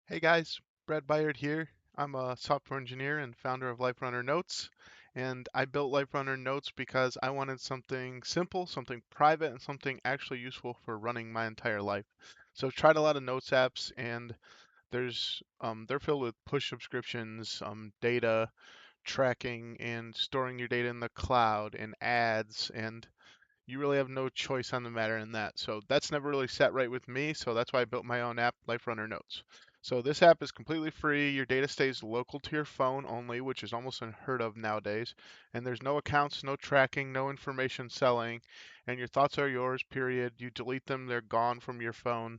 Hey guys, Brad Byard here. I'm a software engineer and founder of Liferunner Notes. And I built Liferunner Notes because I wanted something simple, something private, and something actually useful for running my entire life. So I've tried a lot of notes apps, and they're filled with push subscriptions, data tracking, and storing your data in the cloud, and ads, and you really have no choice on the matter in that. So that's never really sat right with me. So that's why I built my own app, Liferunner Notes. So this app is completely free. Your data stays local to your phone only, which is almost unheard of nowadays. And there's no accounts, no tracking, no information selling. And your thoughts are yours, period. You delete them, they're gone from your phone.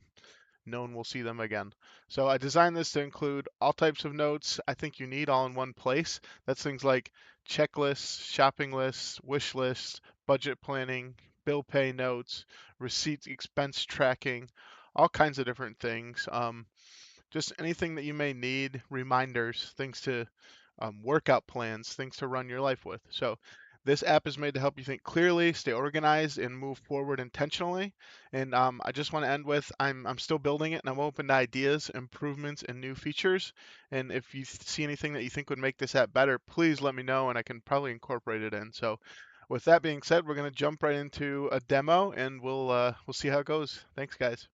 No one will see them again. So I designed this to include all types of notes I think you need all in one place. That's things like checklists, shopping lists, wish lists, budget planning, bill pay notes, receipts, expense tracking, all kinds of different things. Just anything that you may need, reminders, things to workout plans, things to run your life with. So this app is made to help you think clearly, stay organized, and move forward intentionally. And I just want to end with I'm still building it, and I'm open to ideas, improvements, and new features. And if you see anything that you think would make this app better, please let me know, and I can probably incorporate it in. So with that being said, we're going to jump right into a demo, and we'll see how it goes. Thanks, guys.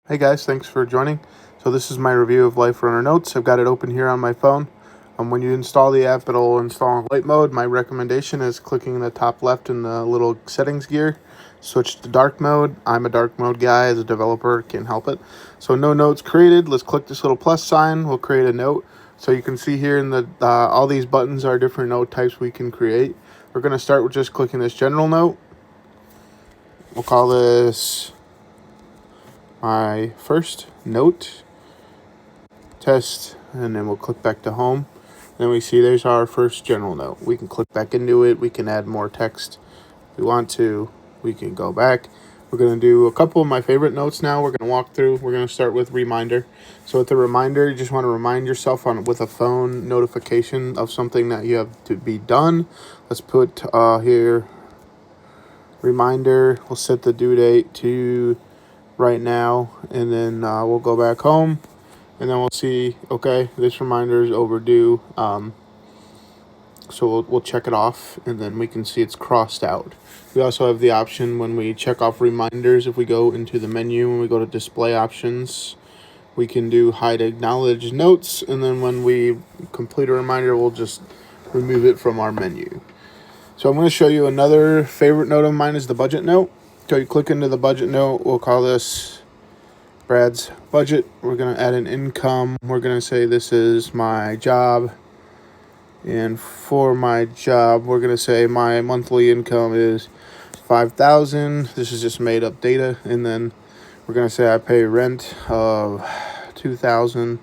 Hey guys, thanks for joining. So this is my review of Liferunner Notes. I've got it open here on my phone. When you install the app, it'll install in light mode. My recommendation is clicking in the top left in the little settings gear. Switch to dark mode. I'm a dark mode guy as a developer, can't help it. So no notes created. Let's click this little plus sign. We'll create a note. So you can see here in the all these buttons are different note types we can create. We're going to start with just clicking this general note. We'll call this my first note test, and then we'll click back to home. Then we see there's our first general note. We can click back into it. We can add more text if we want to. We can go back. We're going to do a couple of my favorite notes now. We're going to walk through. We're going to start with reminder. So with the reminder, you just want to remind yourself on with a phone notification of something that you have to be done. Let's put here reminder. We'll set the due date to right now, and then we'll go back home, and then we'll see, okay, this reminder is overdue. So we'll check it off, and then we can see it's crossed out. We also have the option when we check off reminders, if we go into the menu, when we go to display options, we can do hide acknowledge notes, and then when we complete a reminder, we'll just remove it from our menu. So I'm going to show you another favorite note of mine is the budget note. So you click into the budget note, we'll call this Brad's budget. We're going to add an income. We're going to say this is my job. And for my job, we're going to say my monthly income is 5,000. This is just made up data. And then we're going to say I pay rent of 2,000.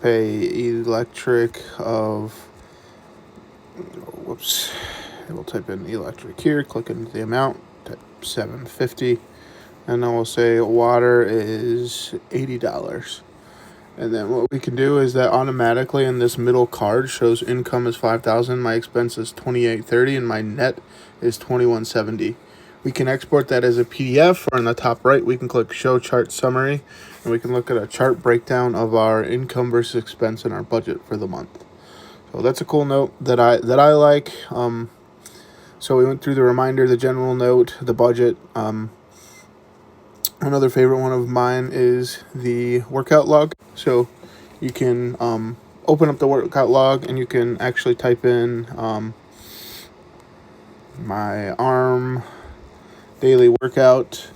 Pay electric of, whoops, we'll type in electric here, click into the amount, type 750. And then we'll say water is $80. And then what we can do is that automatically in this middle card shows income is 5,000, my expense is 2,830, and my net is 2,170. We can export that as a PDF, or in the top right we can click show chart summary, and we can look at a chart breakdown of our income versus expense and our budget for the month. So that's a cool note that I like. So we went through the reminder, the general note, the budget. Another favorite one of mine is the workout log. So you can open up the workout log, and you can actually type in my arm daily workout.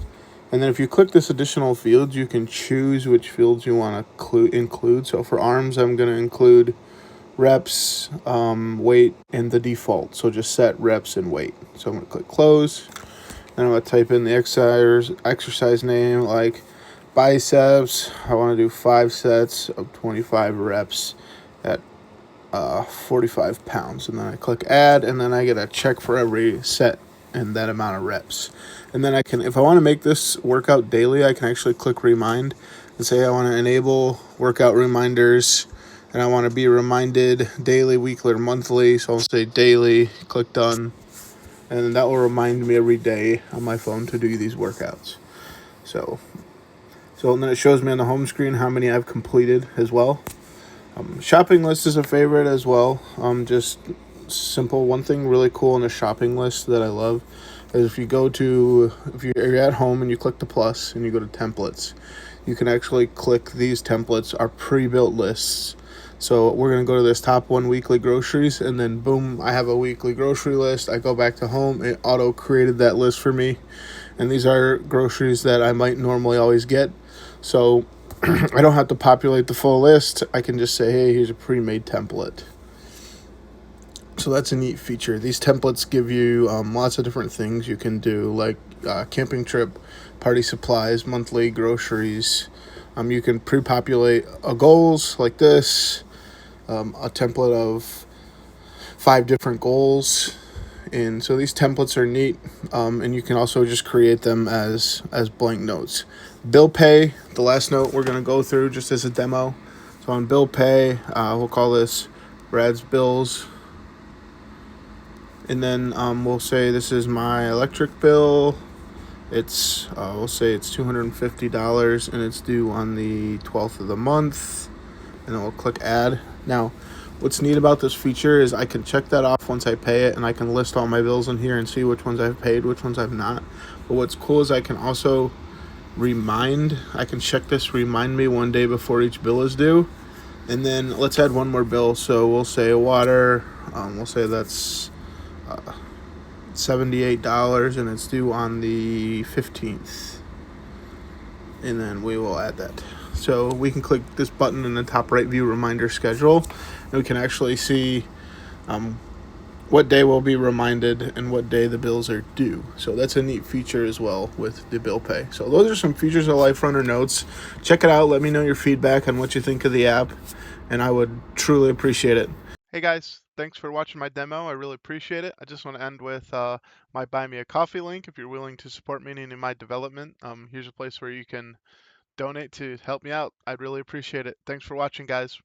And then if you click this additional fields, you can choose which fields you want to include. So for arms, I'm going to include reps, weight, and the default. So just set reps and weight. So I'm going to click close. Then I'm going to type in the exercise name, like biceps. I want to do 5 sets of 25 reps at 45 pounds. And then I click add, and then I get a check for every set and that amount of reps. And then I can, if I want to make this workout daily, I can actually click remind and say I want to enable workout reminders, and I want to be reminded daily, weekly, or monthly. So I'll say daily, click done. And that will remind me every day on my phone to do these workouts. So So and then it shows me on the home screen how many I've completed as well. Shopping list is a favorite as well. Just simple. One thing really cool in a shopping list that I love is if you're at home and you click the plus and you go to templates, you can actually click these templates are pre-built lists. So we're gonna go to this top one weekly groceries, and then boom, I have a weekly grocery list. I go back to home, it auto created that list for me, and these are groceries that I might normally always get. So I don't have to populate the full list. I can just say, hey, here's a pre-made template. So that's a neat feature. These templates give you lots of different things you can do, like camping trip, party supplies, monthly groceries. You can pre-populate goals like this, a template of 5 different goals, and so these templates are neat. And you can also just create them as blank notes. Bill pay, the last note we're going to go through just as a demo. So on bill pay, we'll call this Brad's bills, and then we'll say this is my electric bill. We'll say it's $250 and it's due on the 12th of the month, and then we'll click add. Now, what's neat about this feature is I can check that off once I pay it, and I can list all my bills in here and see which ones I've paid, which ones I've not. But what's cool is I can also I can check this remind me one day before each bill is due. And then let's add one more bill. So we'll say water, we'll say that's $78 and it's due on the 15th. And then we will add that. So we can click this button in the top right view, reminder schedule, and we can actually see what day we'll be reminded and what day the bills are due. So that's a neat feature as well with the bill pay. So those are some features of Liferunner Notes. Check it out. Let me know your feedback on what you think of the app, and I would truly appreciate it. Hey guys, thanks for watching my demo. I really appreciate it. I just want to end with my Buy Me a Coffee link if you're willing to support me in my development. Here's a place where you can donate to help me out. I'd really appreciate it. Thanks for watching, guys.